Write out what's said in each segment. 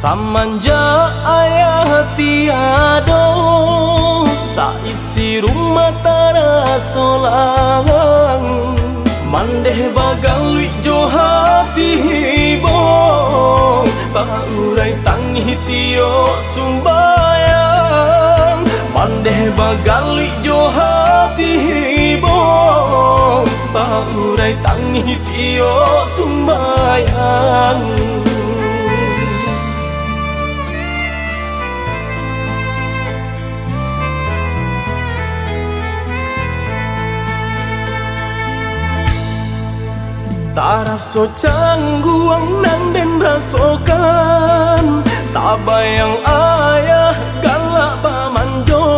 Samanja ayah tiado, saisi rumah tara solangan. Mandeh bagalui jo hati hibong, paurai tangi tio sumbayang. Mandeh bagalui jo hati hibong, paurai tangi tio sumbayang. Taraso cangguang nang den rasokan, tak bayang ayah galak pamanjo.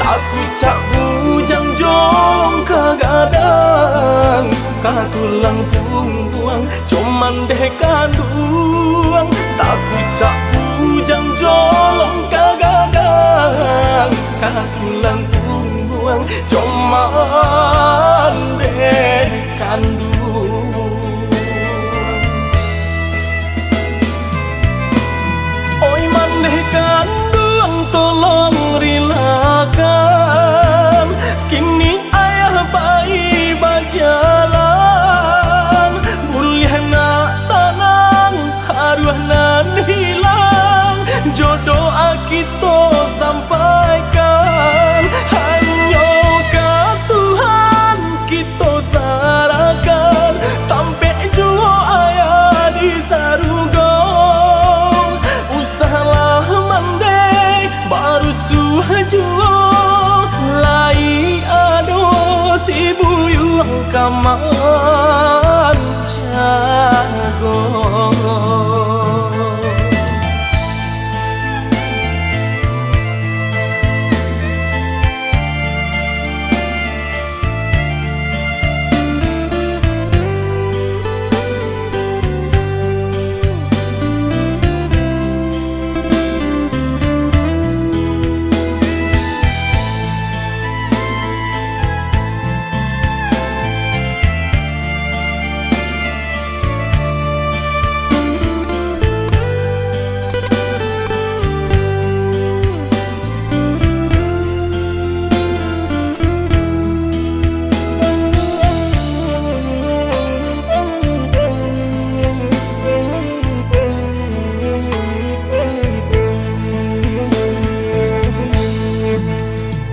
Takut cak bujang jong kagadang, katulang buang cuman deh kanduang. Takut cak bujang jolong kagadang, katulang buang cuman deh kanduang. Kandung tolong rilakan, kini ayah bayi berjalan. Boleh nak tanang, haruah nan hilang, jodoh kita sampaikan. Hanya ke Tuhan kita sarahkan, tampe jua ayah di sarugo. Baru suhajuo lai ado si buyung kaman jago.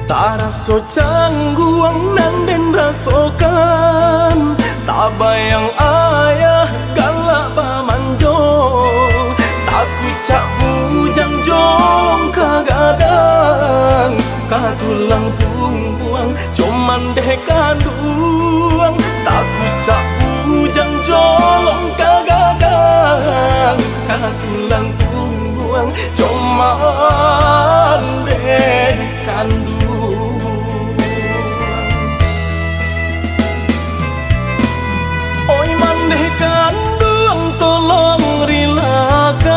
Taraso cangguang nang den rasokan, tak bayang ayah galak pamanjo. Takut cak bujang jong kagadang, katulang buang cuman deh kanduang. Takut cak bujang jolong kagadang, katulang buang cuman deh kanduang. Kandung tolong rilakan,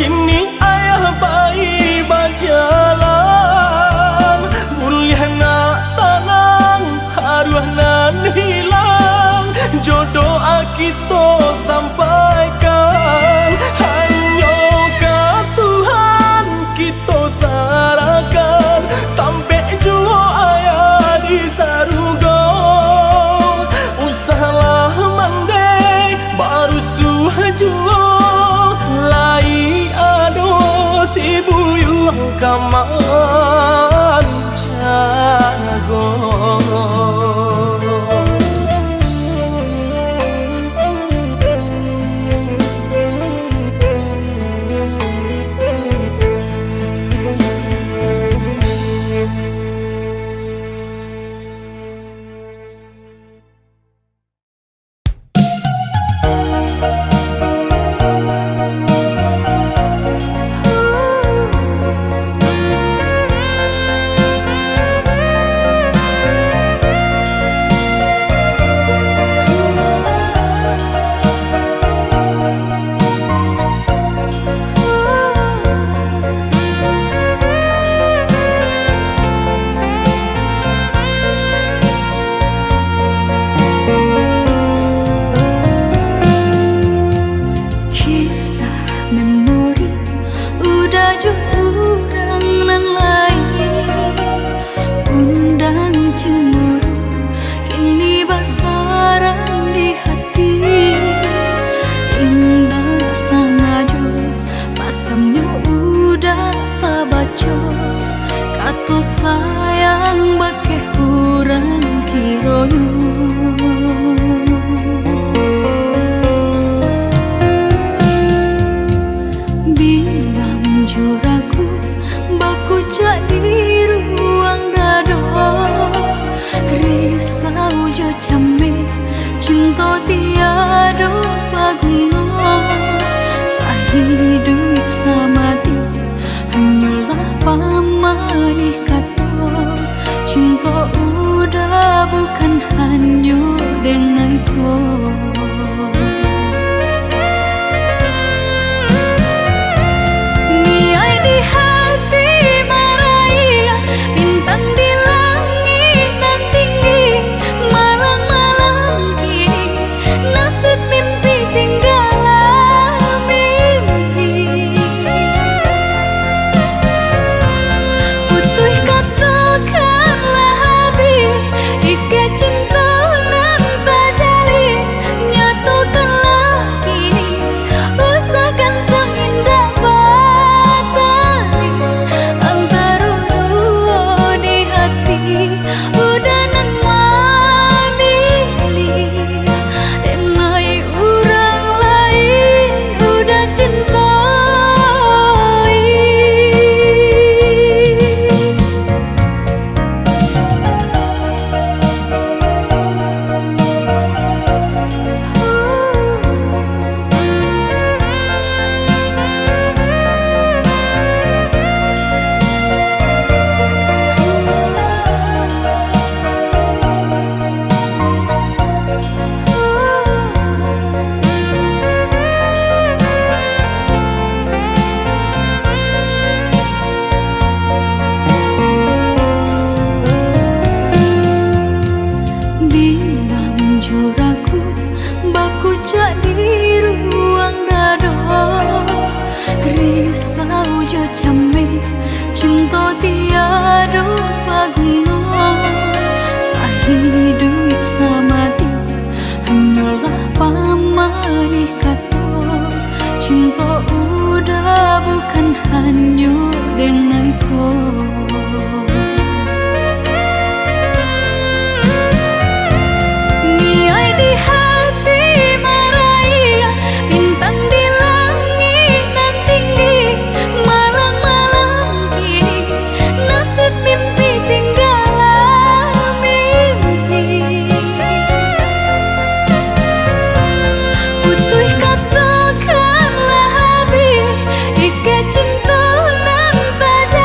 kini ayah bayi berjalan. Boleh nak tanang, haruah nan hilang, jodoh kita sampaikan. Hanya ke Tuhan kita sarahkan, tampe jua ayah di sarugo. Baru suhajuo lai ado si buyung kaman jago. risau jo came cinta tiada paguna sahidup samati hanyalah pamali kata cinta udah bukan hanya denganku. Risau jo came cinta tiada paguna sahidup samati hanyalah pamali kata cinta udah bukan hanya denganku. Cinta nan tak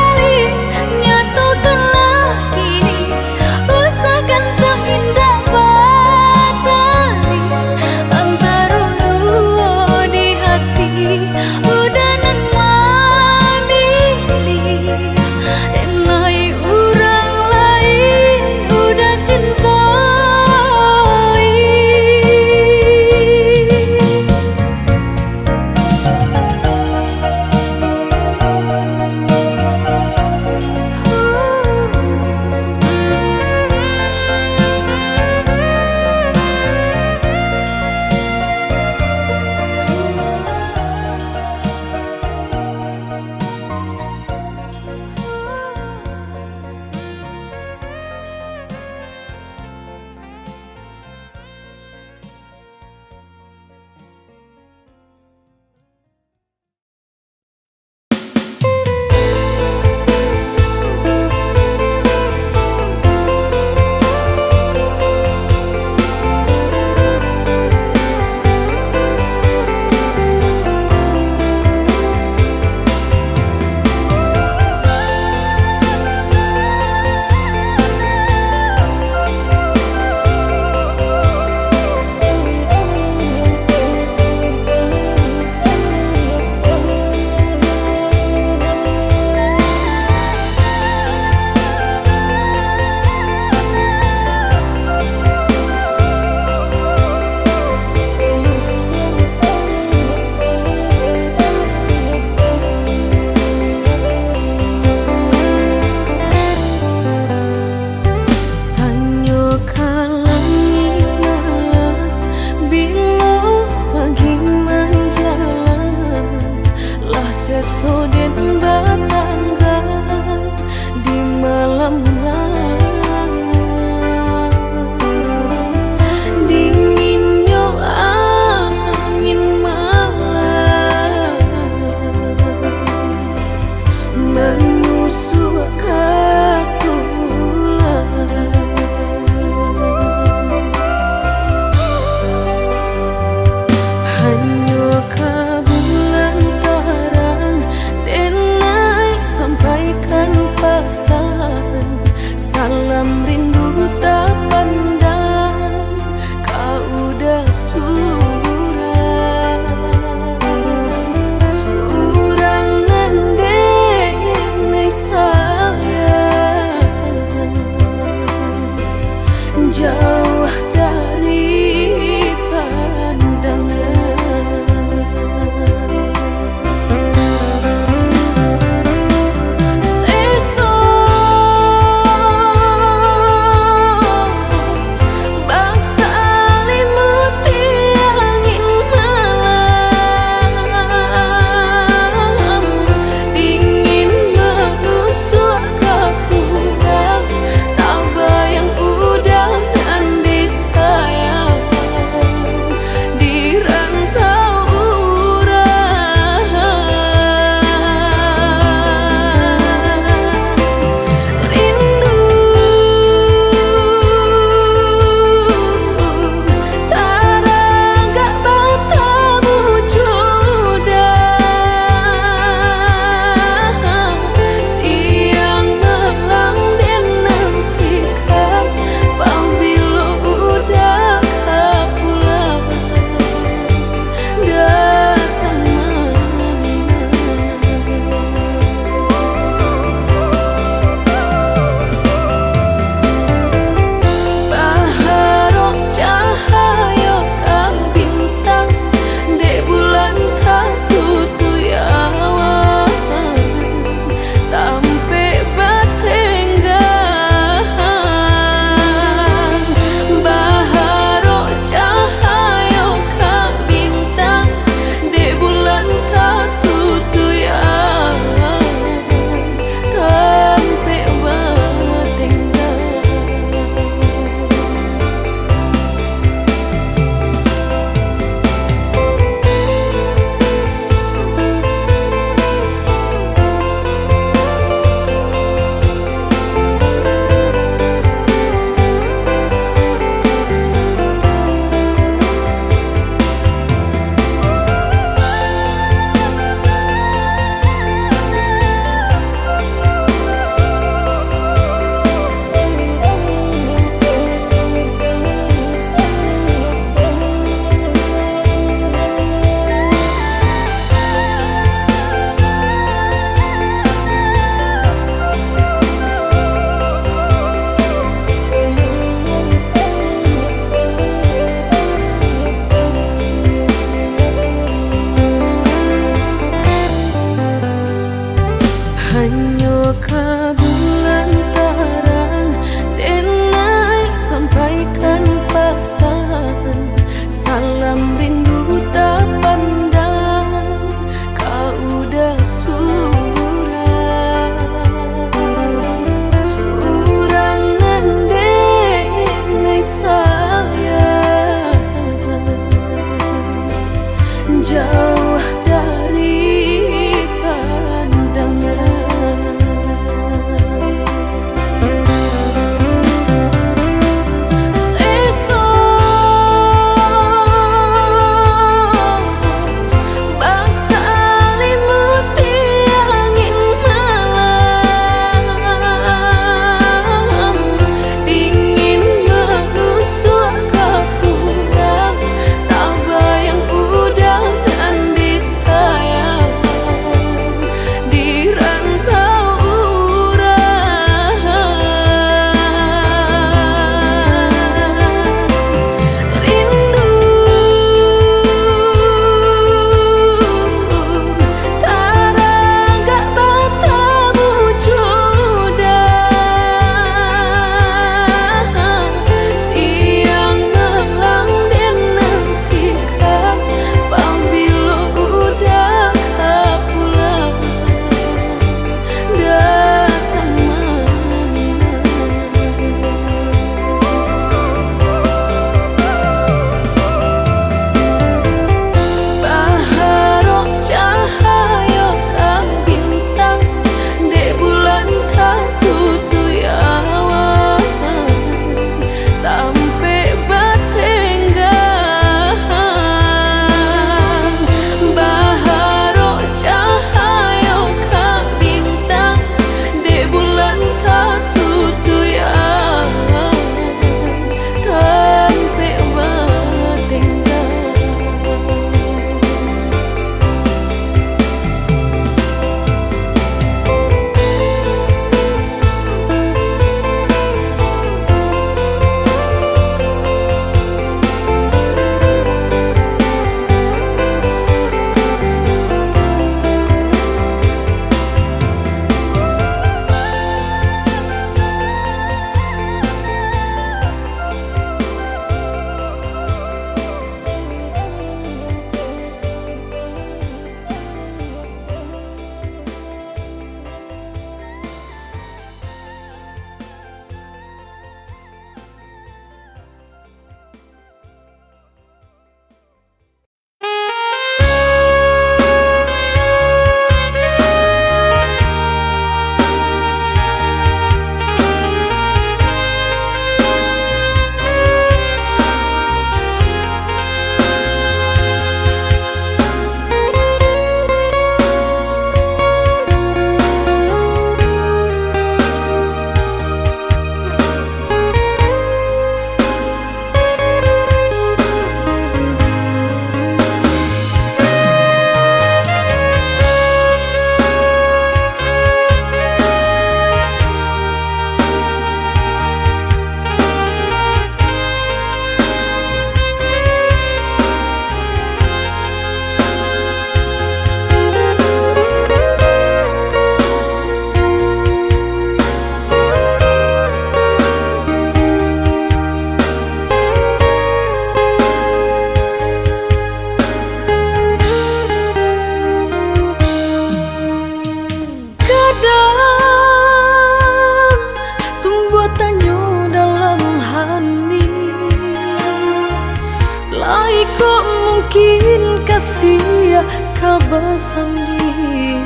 kok mungkin kasih kabar sandi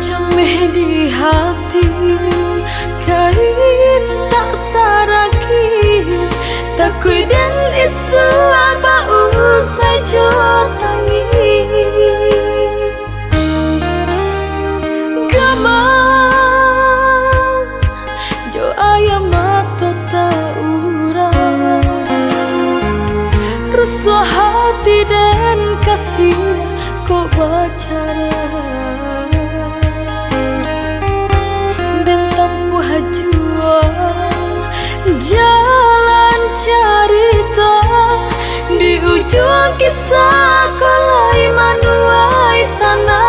jameh di hati kain tak saraki takui dan isu apa usai jotangi gamang jo ayam mata taura rasa hati dan kasih kok bacara dan tempuh jua jalan cerita di ujung kisah kolai manuai sana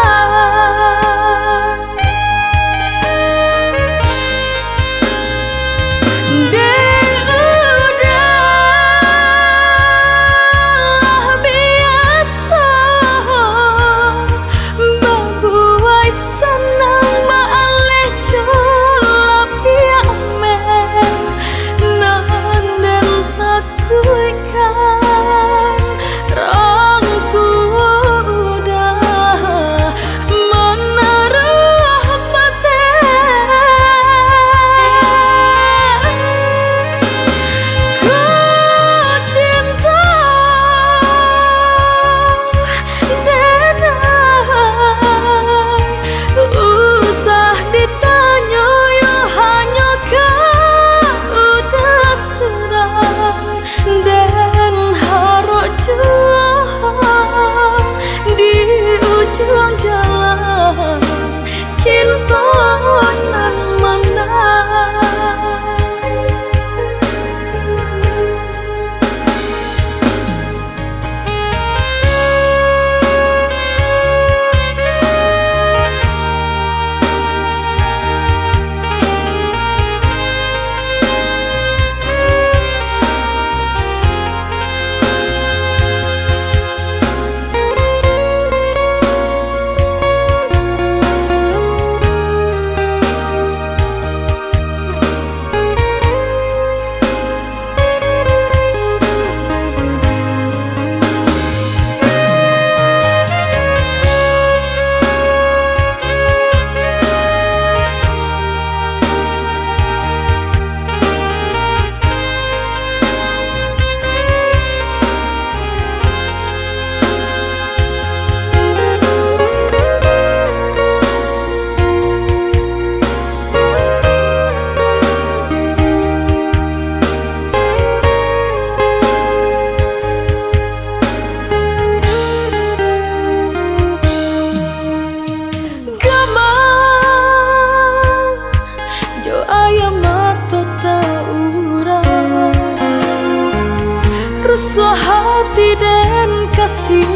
rasa hati dan kasih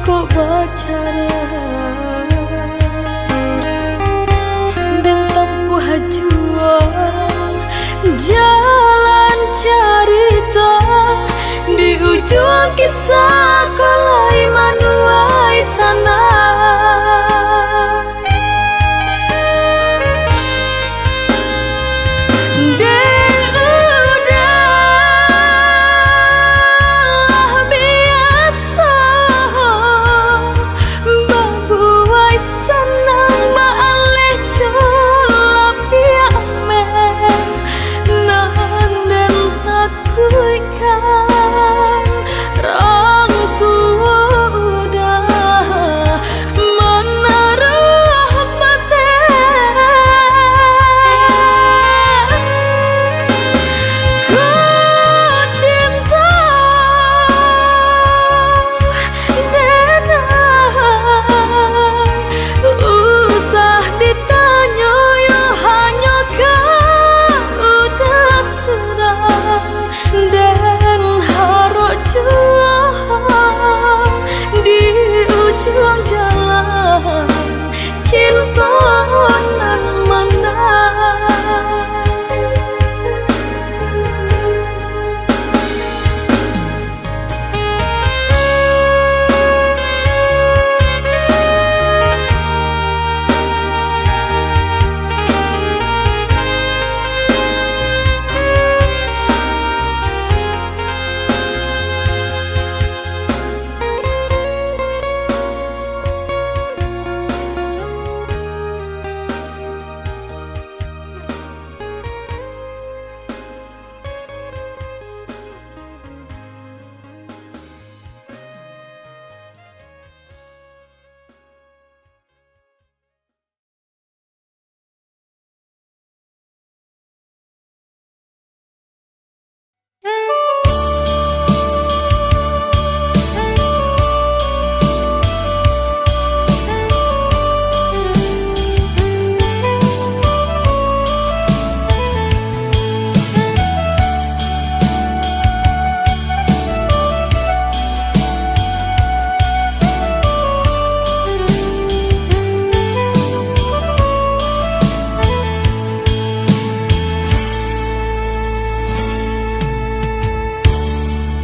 kok bacara dan tempuh jua jalan cerita di ujung kisah kolai manuai sana rang tua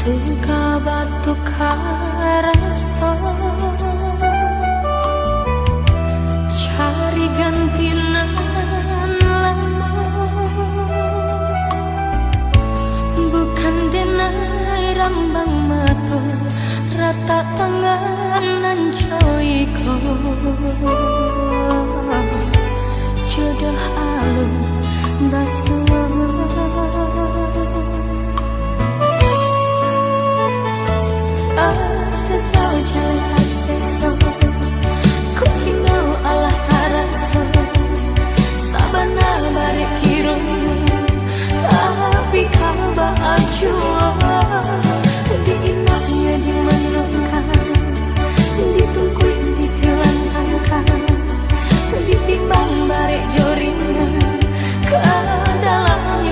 Tuka batu karasa cari gantinan lama, bukan denai rambang mata rata tangan nancoiko jodoh alun basuh. Asesau jalan asesau ku hinau alah taraso sabana bare kirung api kamba ajua di inaknya di menungkan ditungkul di tilang angka ditimbang bare joringan ke dalamnya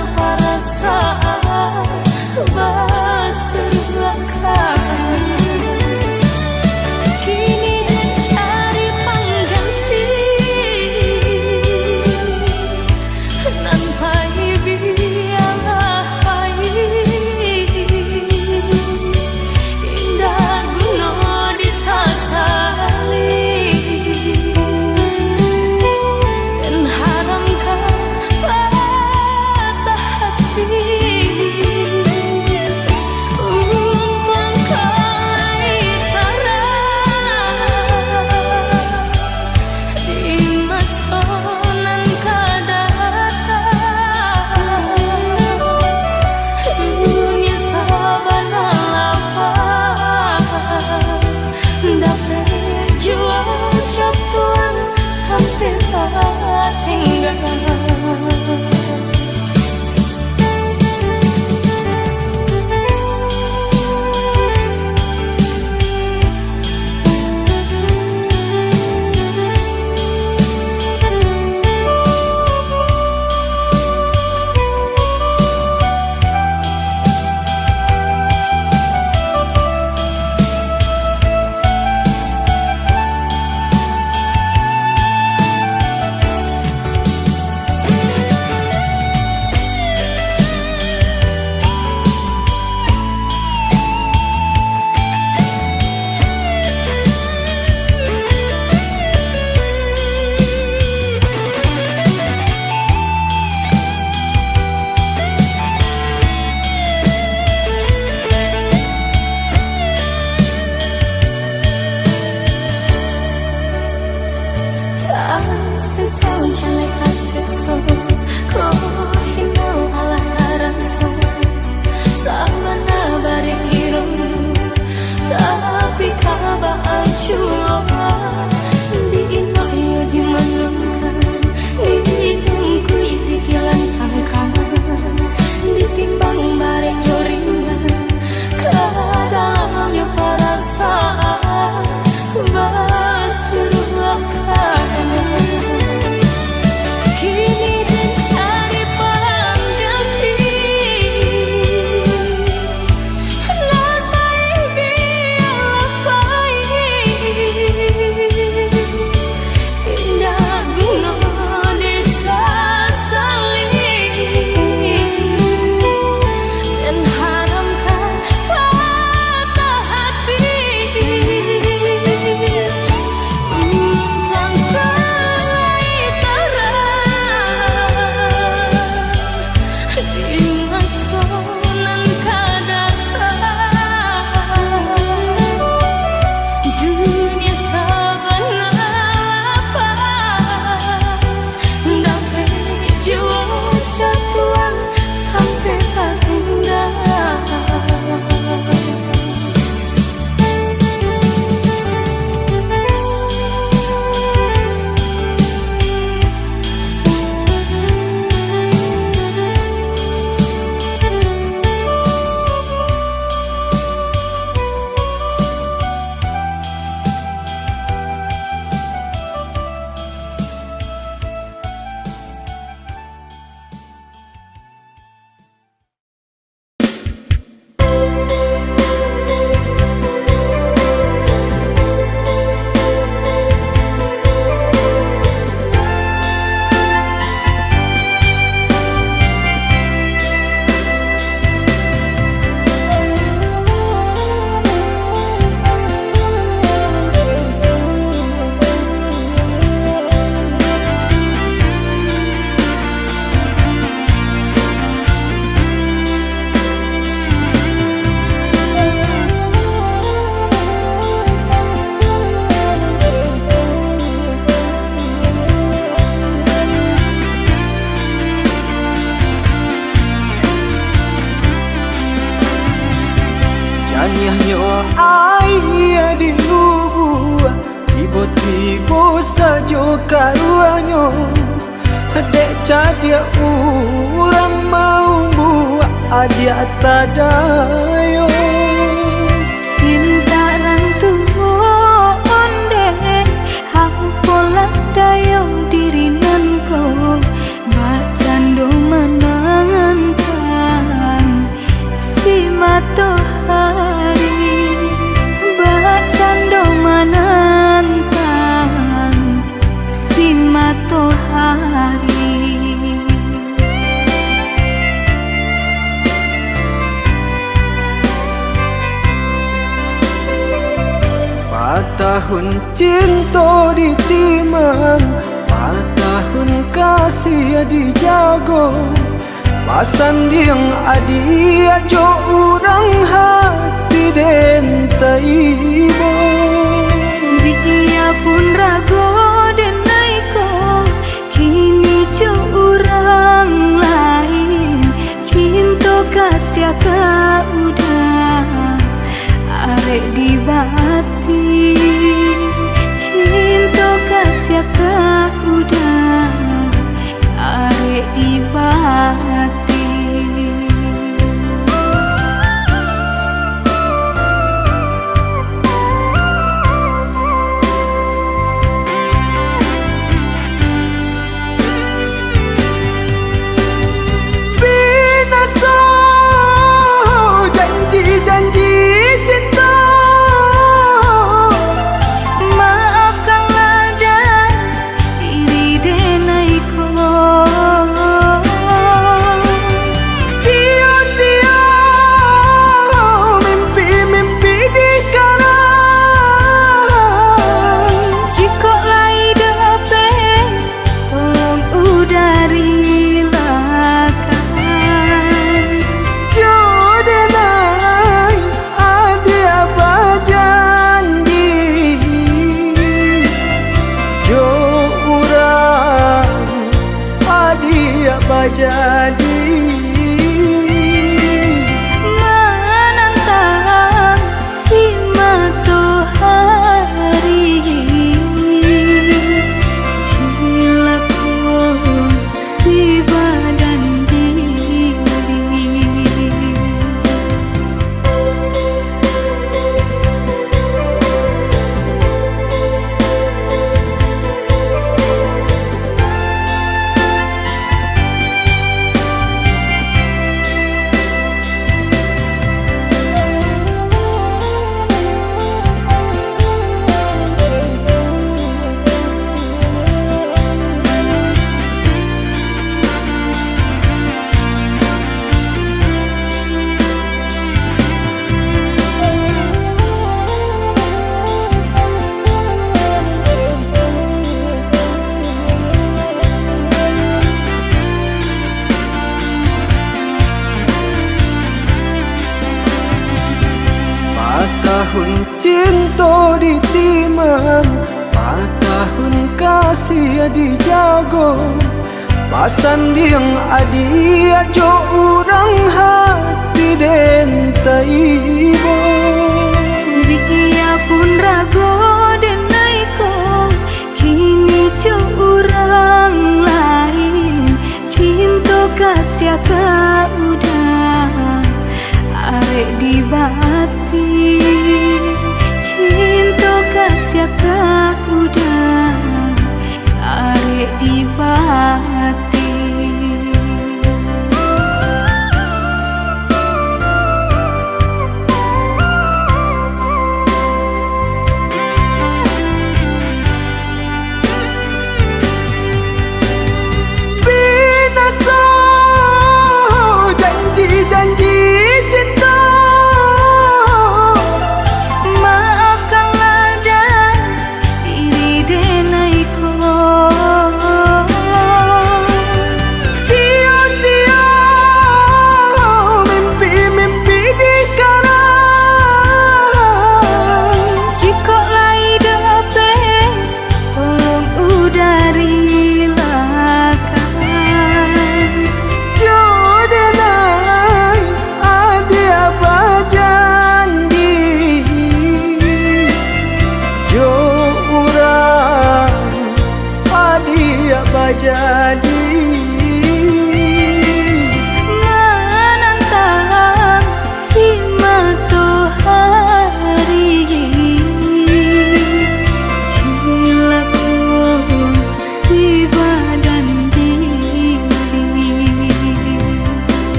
Niahnya ayah di lubuk tiba-tiba saja karuannya dek cadia orang mau buat adia tak dayo Pintaran tuhon dek hampola dayo dirinan ko bacando menangan si matahari bacando menantang si matahari. Tahun cinta ditimang, tahun kasih dijago. Pasan yang adi ajo orang hati den taibo. Biya pun rago den naiko, kini jo orang lain. Cinta kasih ka udah arek di bati, cinta kasih ka udah arek di bati. Binasa janji-janji cinta. Maafkanlah dan diri denaiko. Sia-sia mimpi-mimpi dikarang. Jika lai dapat tolong udari lakan. Jodenai ada apa janji. Jo orang ada apa jadi. Menantang si matahari, cilaku si badan diri. Tahun cinta ditimang, tahun kasih dijago. Pasan yang adi ajo orang hati den taibo. Biya pun rago den naiko, kini jo orang lain. Cinta kasih ka udah arek di bati, cinta kasih ka udah arek di bati. Binasa janji-janji cinta. Maafkanlah dan diri denaiko.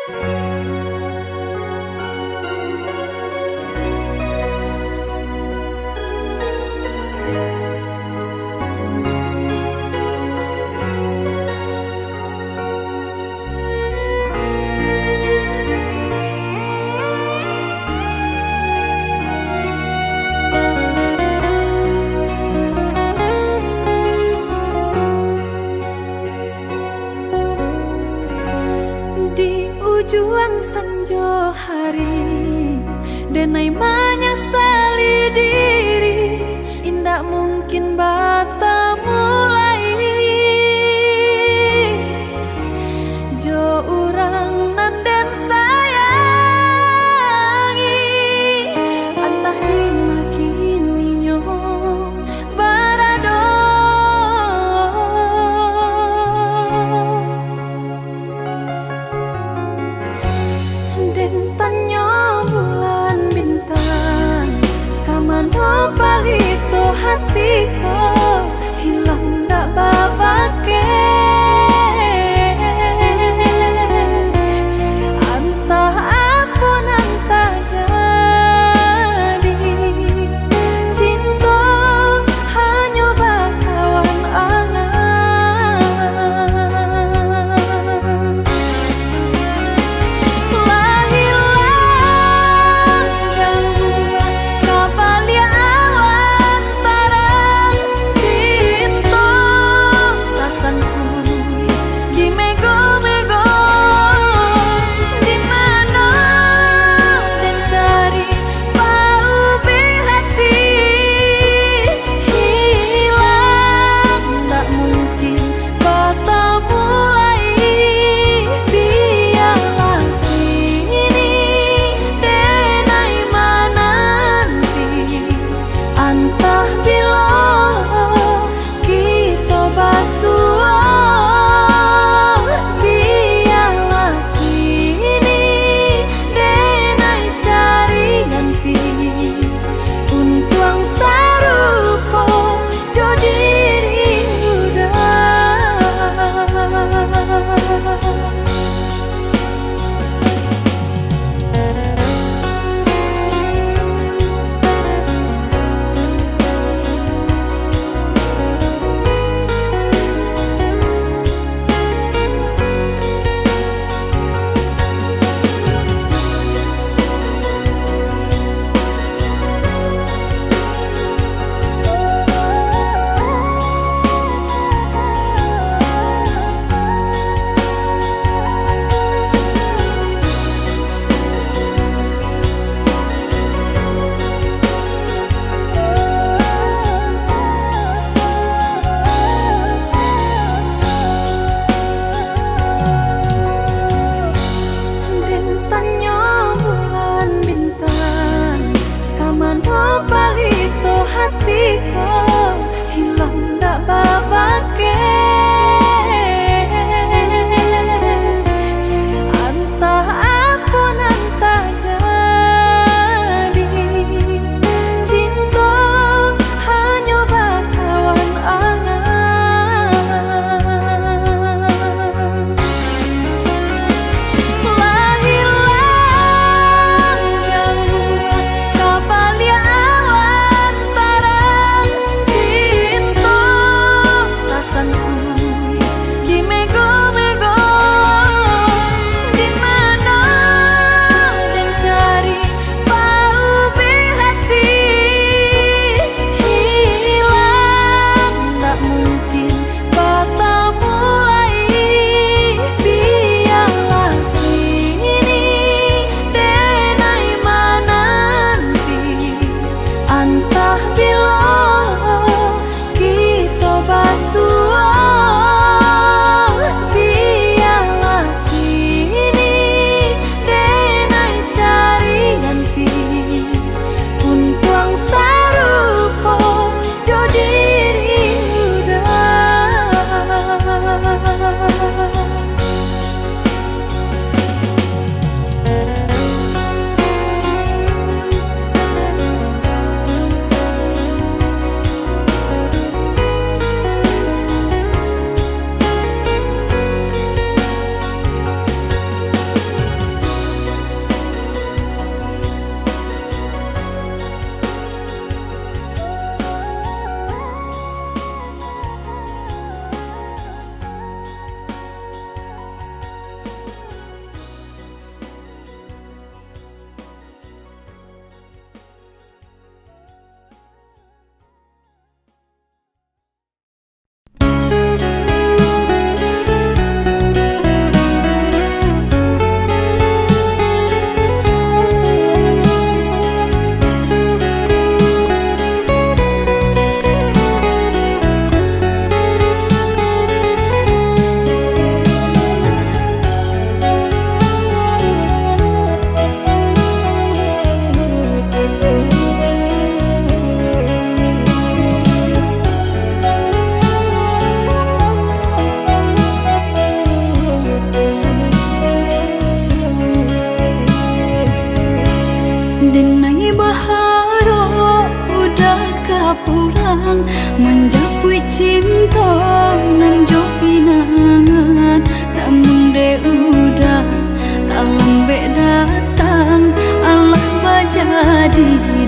Di ujung senja hari, denai menyesali diri, indak mungkin bata mulai. Jo urang nan den sayangi, antah dimakininya barado. Den tanya bulan bintang, kamano palito hatiku, hilang dak babake. Antah apa nan tak jadi, cinta hanya bakawan angan. Hilang jauh kabalia awan tarang,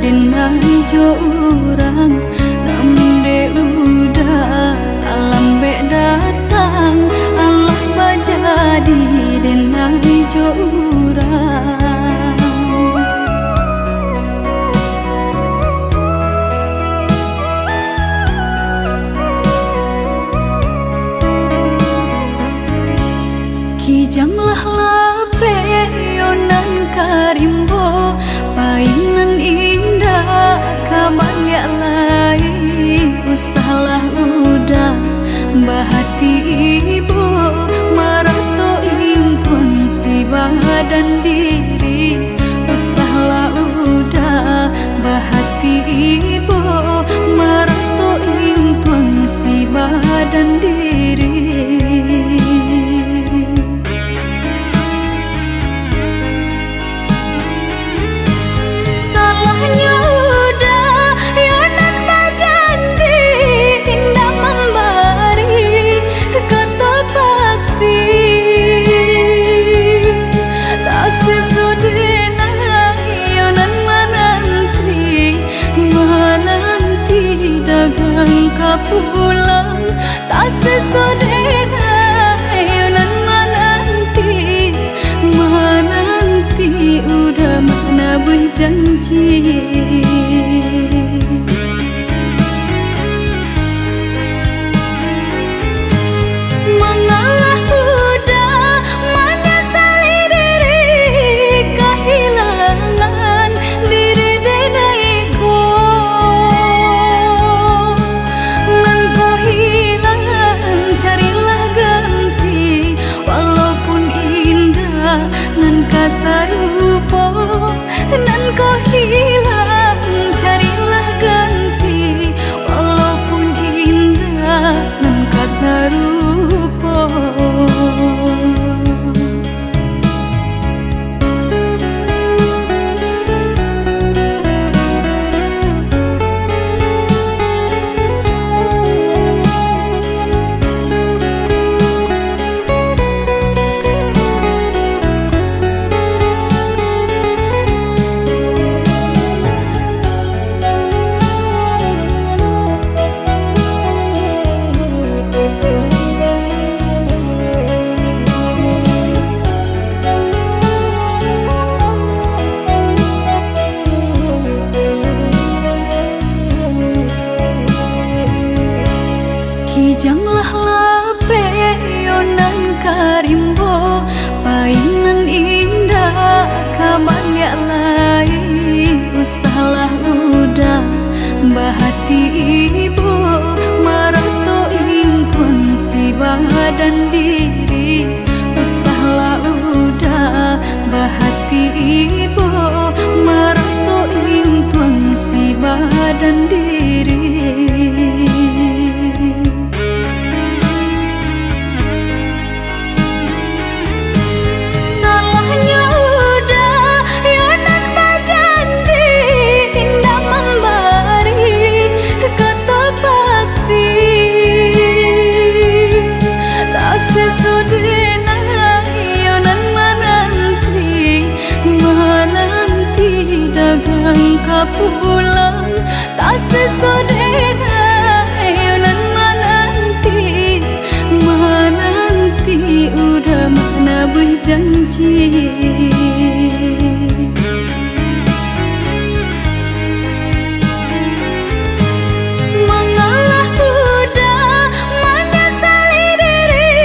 denai jo urang namun de udah alam be datang Allah bajadi denai jo urang kijanglah lape yonan karimbo painan indah kabanyak lain usahlah udah bahati ibu marato impun si badan diri usahlah udah bahati ibu marato impun si badan diri pulang tak sesodena yonan menanti udah mana berjanji mengalah udah menyesali diri kehilangan diri denaiku nan kasarupo nan kau hilang carilah ganti walaupun indah nan kasarupo kijanglah lape yonan karimbo painan indah kabanyak lain usahlah udah bahati ibu marato impun si badan diri usahlah udah bahati ibu marato impun si badan diri pulang tak sesodena yonan menanti udah mana berjanji mengalah udah menyesali diri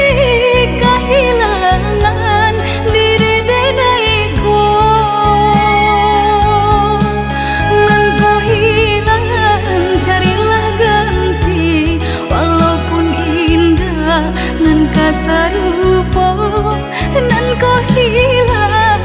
kehilangan diri denaiku nan kasarupo nan kau hilang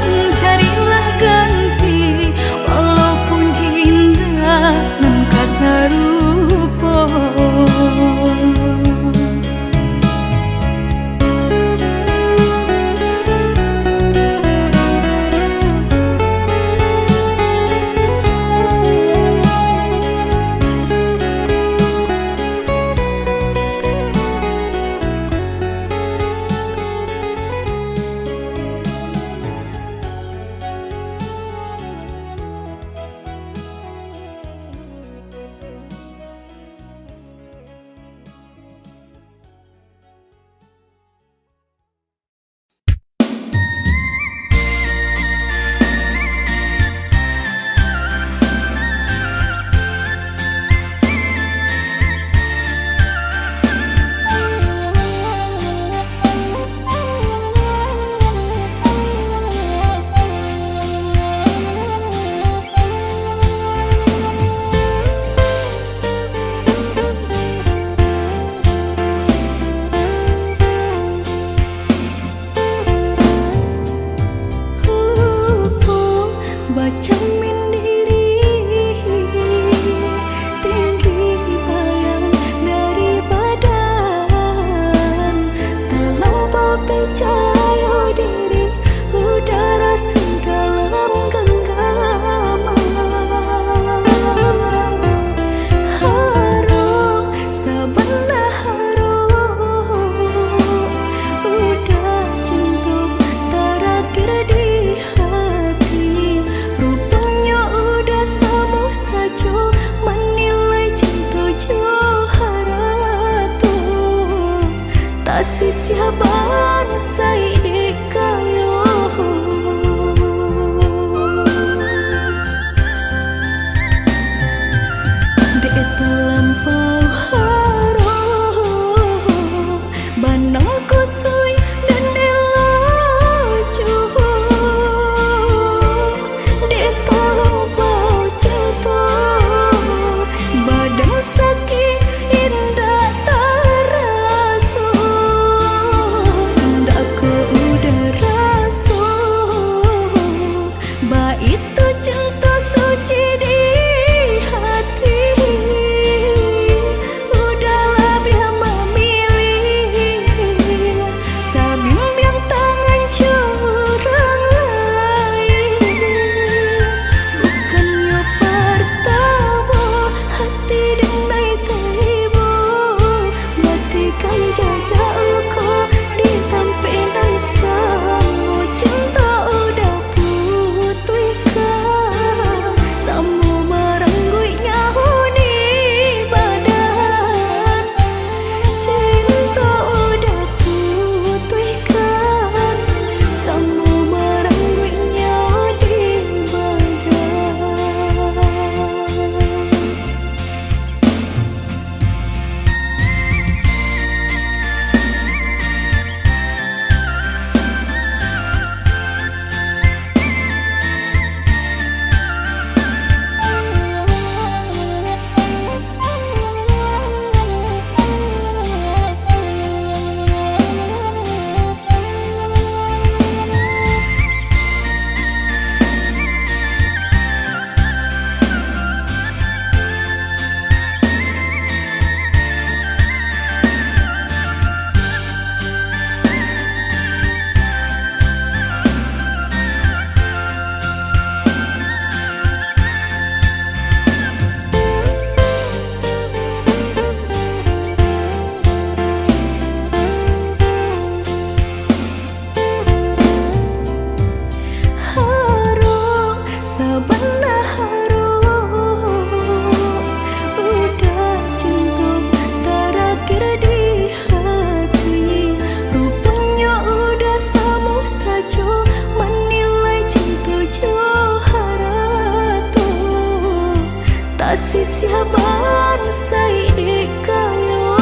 saban say di kayo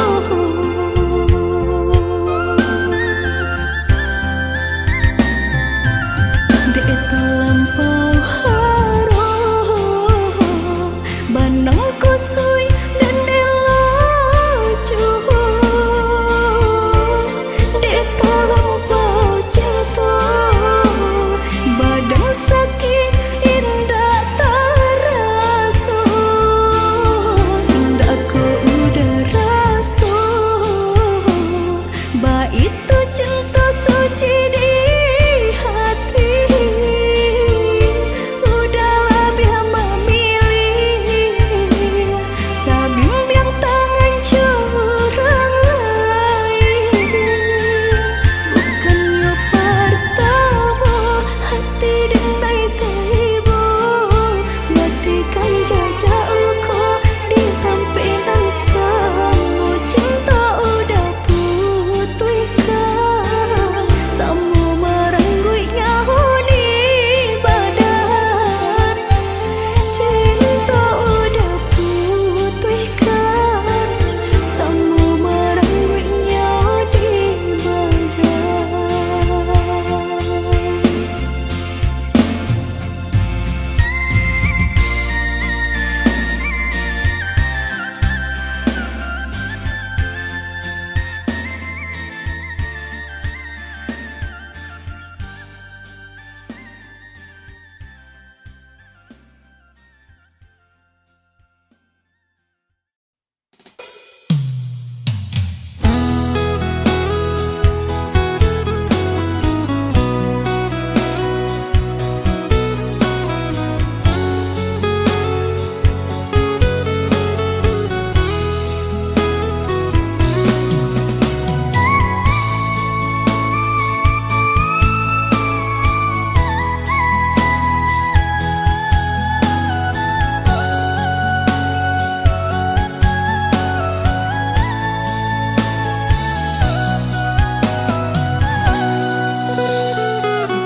de eta lampau harum banang kusoy dan elo cuhur de eta lampau cinta badan sakit indah taraso indah ku udah raso ba itu cinta suci di hati udahlah biar memilih sabim yang tangan curang lain bukan yo pertama hati denai tiba matikan jajak luka di tampilan samu cinta udah putihkan samu merenggut nyahuni badan cinta udah putihkan samu merenggut nyawa di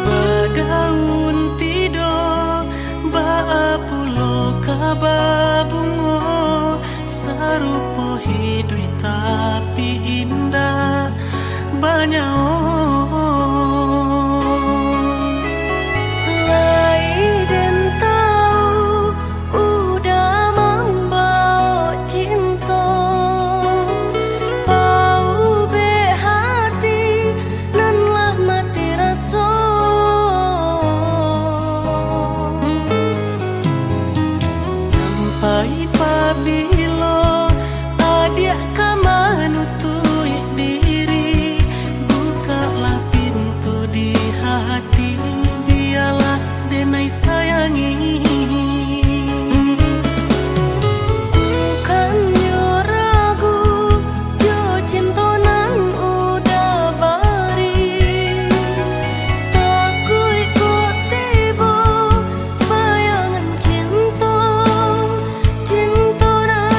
Badaun tido baapulo kababungo sarupo hidui tapi indah banyao Lai dan tahu udah membawa cinta Pau be hati nan lah mati rasa sampai pabilo adia kamanutui diri bukalah pintu di hati biarlah denai sayangi Bukan yo ragu yo cinta nan udah bari Takui kok tiba bayangan cinta Cinta nan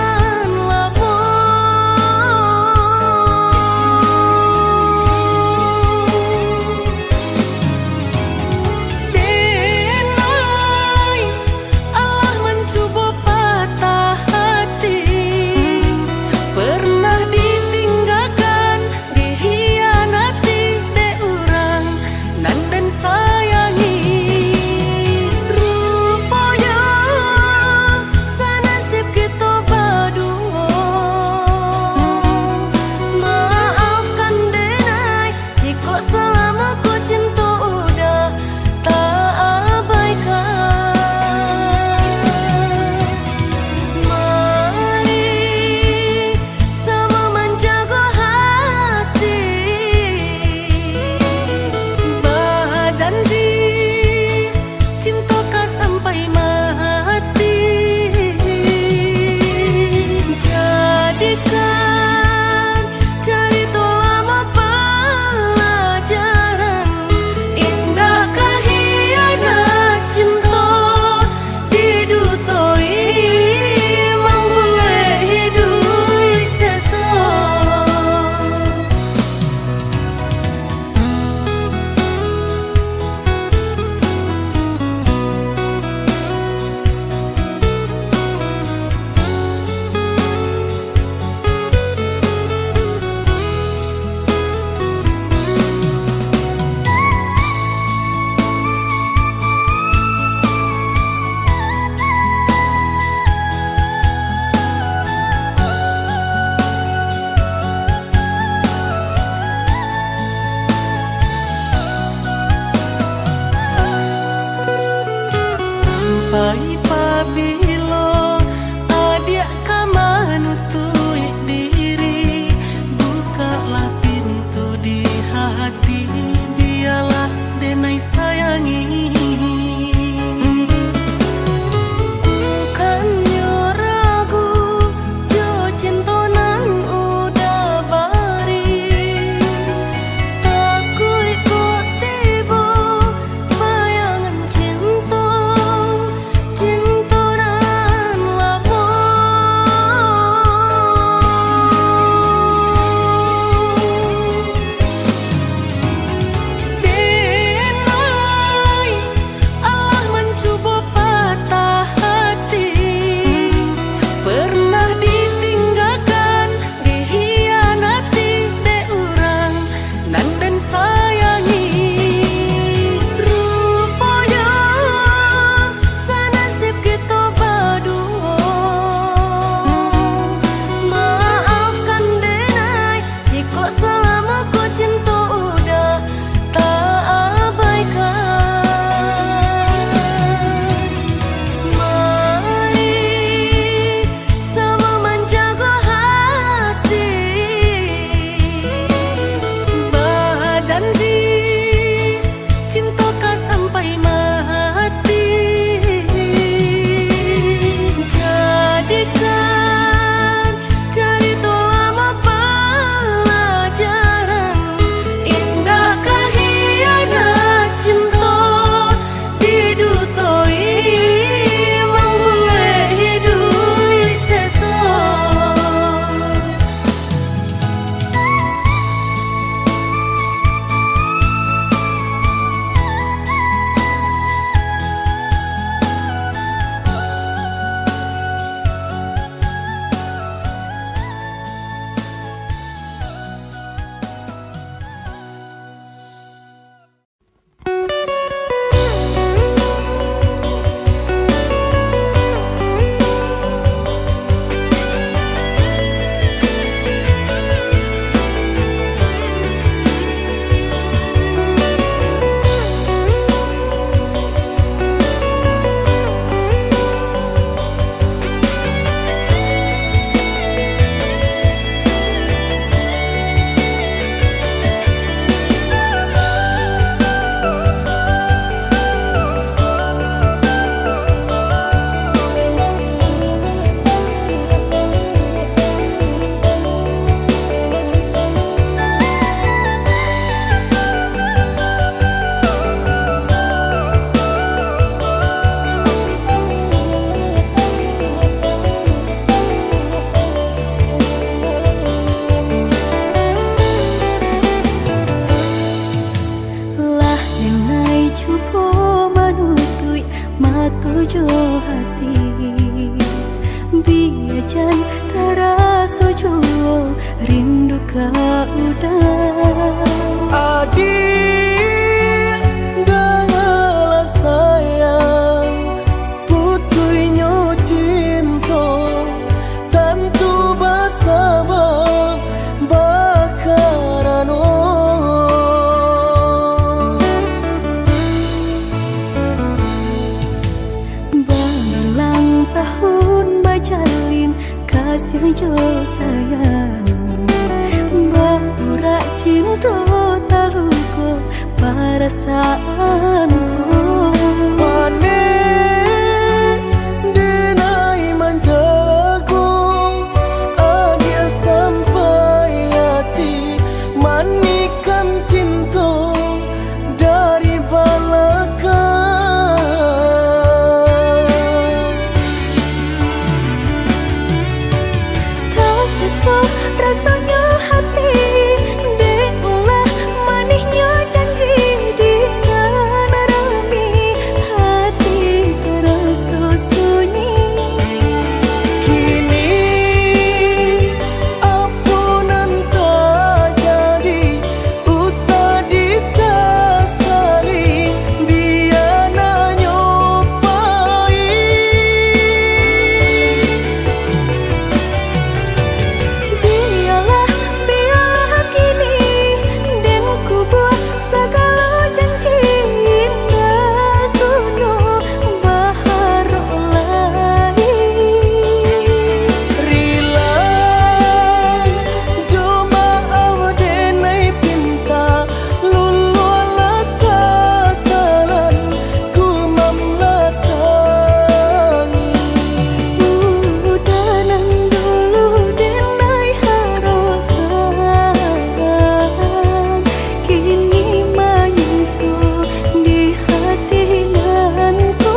sujo hati biajan terasa jua rindu kau udah adik dengarlah sayang putuinyo cinta tentu basabab bakarano berulang tahun bajalin kasih jo sayang berurak cinta taluko perasaanku panen denai manjago adia sampai hati manikan cinta dari belakang tak sesuai rasanya hati deulah manisnya janji dengan rami hati terasa sunyi kini ampunan tak jadi usah disesali biar nyopai biarlah kini dan ku buat segala janji indah kuno baharu lain rila cuma awdenai pinta lulu ala sasaran ku mamlatangi udah nang dulu denai harapan kini menyusul di hati nanku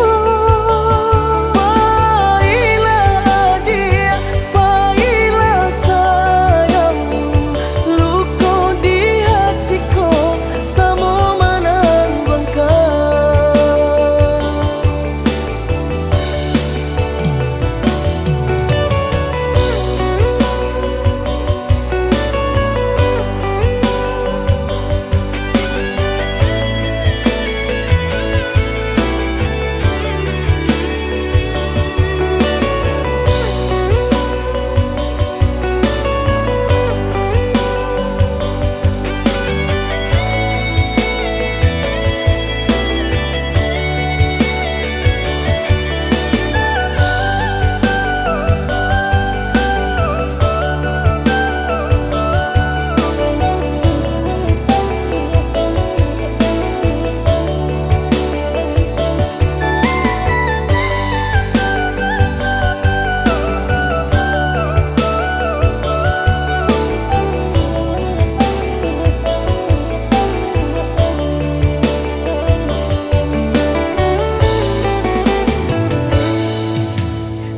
Baiklah dia, baiklah sayang luka di hatiku sama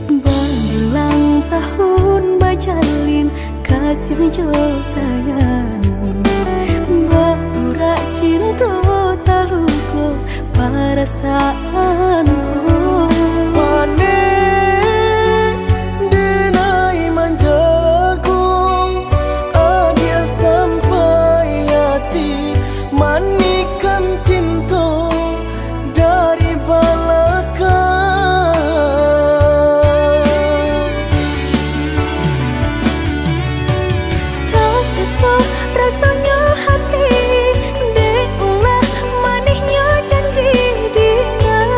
berulang tahun bajalin kasih jo sayang berurak cinta taluko perasaanku panen denai manjago adia sampai hati manikan cinta dari belakang tak sesuai rasanya hati deulah manisnya janji dengan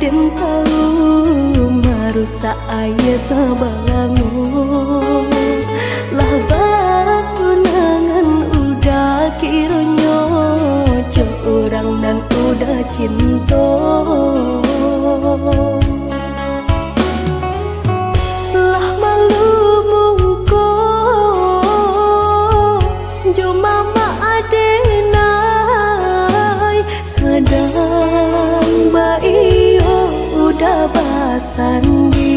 den tahu marusak ayah sabalangu lah batunangan udah kironyo jo orang dan udah cinta lah malu mungko jo mama adenai sedang bayi udah basandi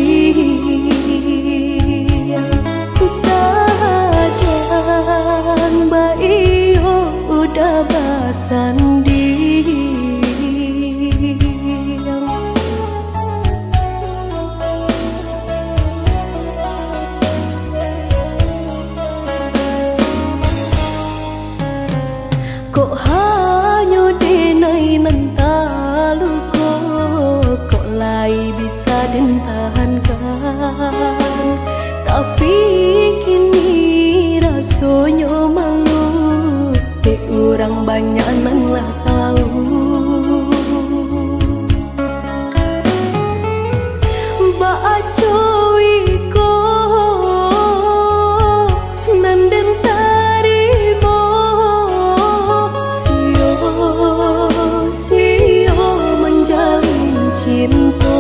sadang bayi udah basandi kok hanya denai nantalu kok lai bisa den tahankan tapi kini rasanya malu orang banyak nan lah tahu baca wiko nan den tarimo sio menjalin cinta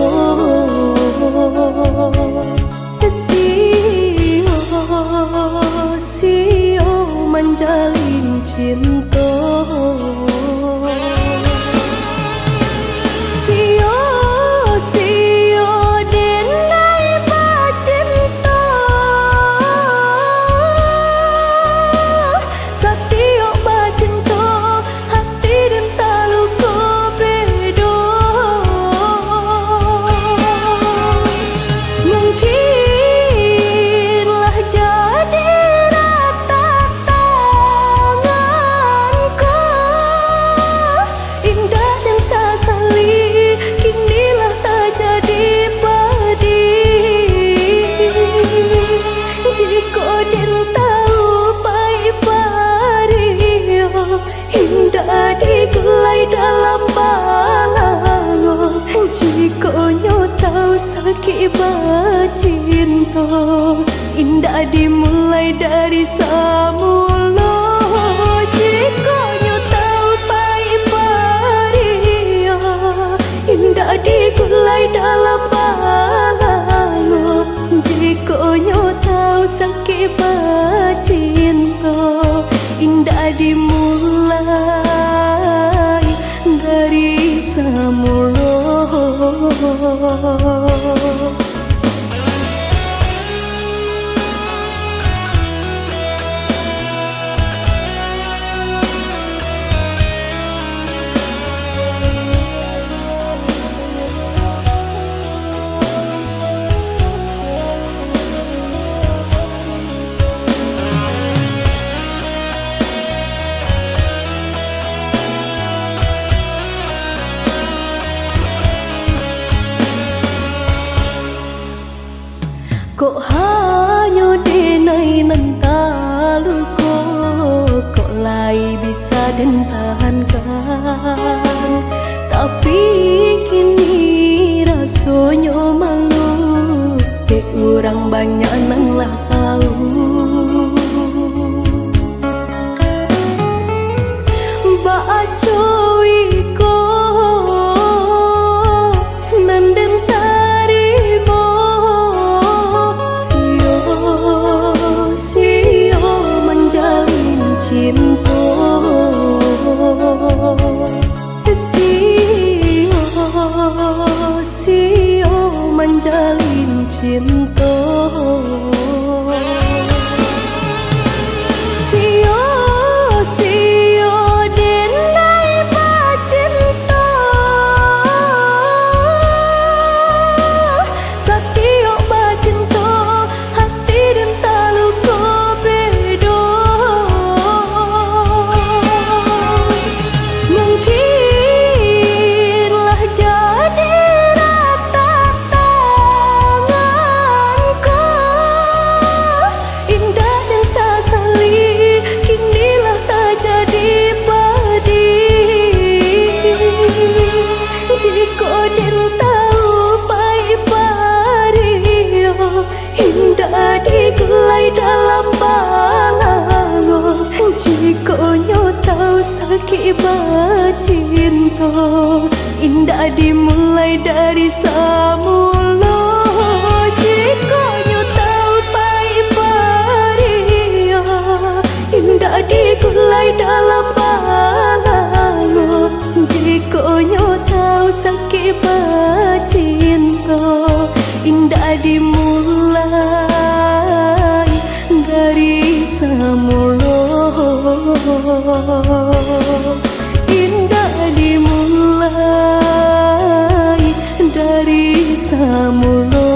sio menjalin cinta sio denai bacinta satio bacinta hati den talu ko bedo mungkinlah jadi rata tanganku indah dan sasali kinilah tak jadi padi jika den tahu baik pario indah digulai dalam balango jika nyo tahu sakit bacinta indah dimulai dari samula jika nyo tahu baik pario indah digulai dalam balango jika nyo tahu sakit bacinta indah dimulai dari samula. Kok hanya denai nantalu kok lai bisa den tahankan tapi kini rasanya malu orang banyak nan lah tahu baca wiko nan den tarimo sio menjalin cinta sio menjalin cinta sio denai bacinta satio bacinta hati den talu ko bedo mungkinlah jadi rata tanganku dimulai dari semula. Jika nyo tahu pai paria, indah digulai dalam balango. Jika nyo tahu sakit cinta, indah dimulai dari semula. Indah dimulai dari semula.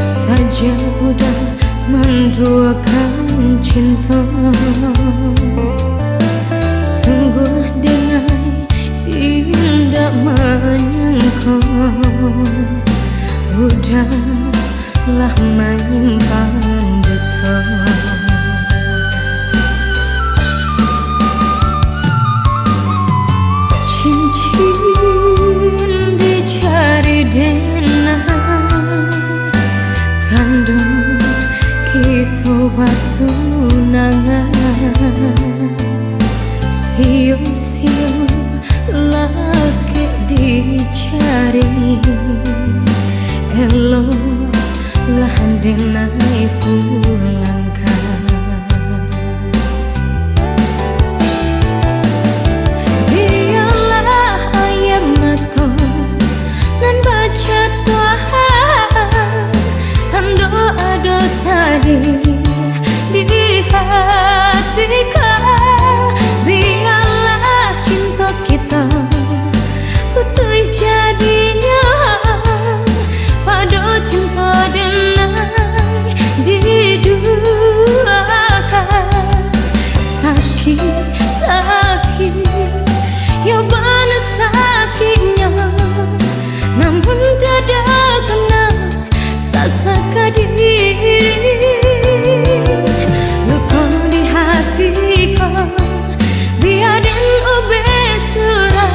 Saja udah menduakan cinta, sungguh dengan indah menyangka, udahlah menyimpan duka. Cincin dicari denai, tanda kita batu nangan. Siu-siu lagi dicari, eloklah denai pulangkan. Biarlah ayam mata nan baca Tuhan, tanda dosa di hatiku. Biarlah cinta kita putih jadinya, pada cinta denai diduakan. Sakit ya bana sakitnya, namun tidak kena sasaka diri. Luka di hatiku biarin obesura,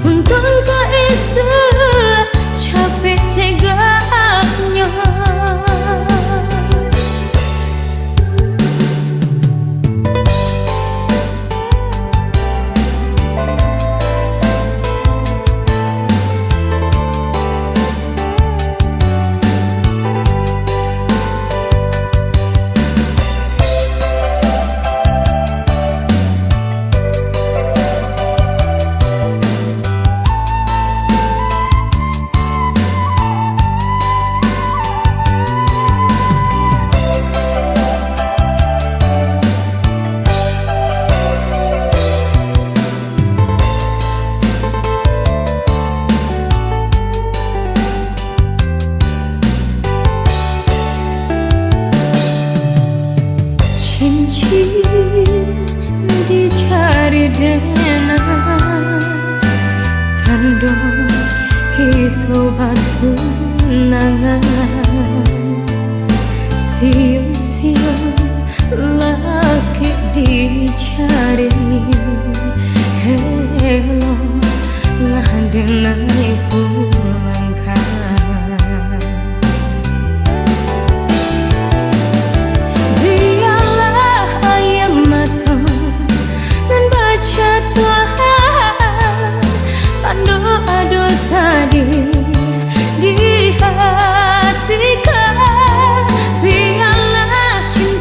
untuk kau esok capek tegaknya. Dicari denai, tanda kita batu nangan. Siu-siu lagi dicari, eloklah denai pulangkan. Biarlah ayam mata nan baca Tuhan, tanda dosa di hatiku. Biarlah cinta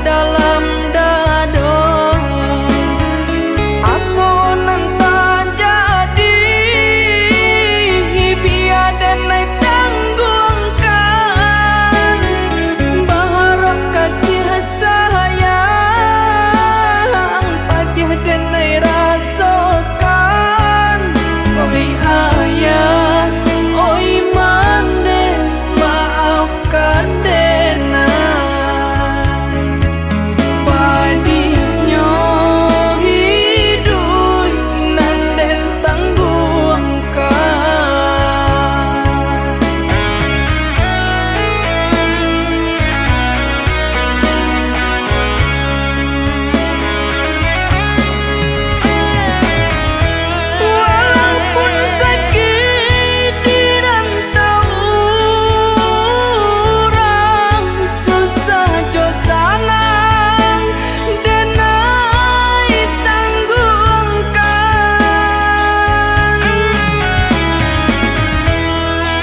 dalam dado. Apunan tak jadi biar denai tanggungkan, berharap kasih sayang pada denai rasakan. Oi ayah, oi mande, maafkan denai. Padinyo hidup nan den tanggungkan. Walaupun sakit di rantau orang, susah jo sanang denai tanggungkan.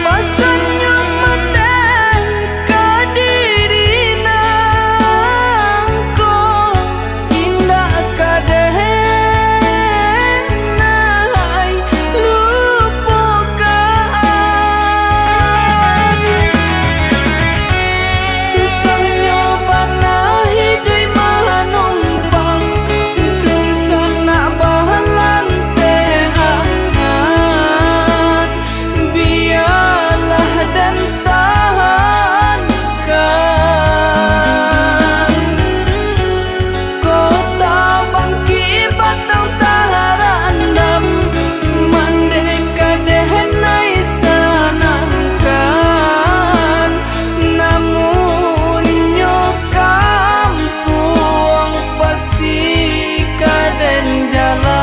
Pasannya manden kadirina ko indah kadenai lupakan. Susahnya bana hidup manumpang dung sana bahalantean. Biarlah dan tahankan. Kota bangkit batang taharandam, mandeka dehenai sanangkan. Namun kampung pasti kaden jalan.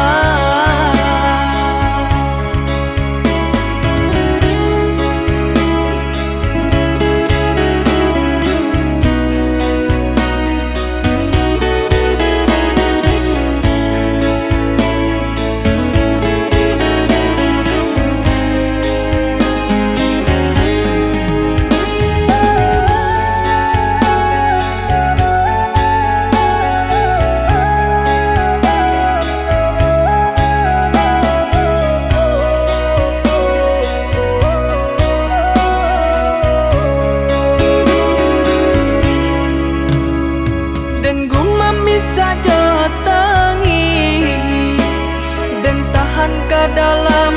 Dan gumam bisa jotangi dan tahan ke dalam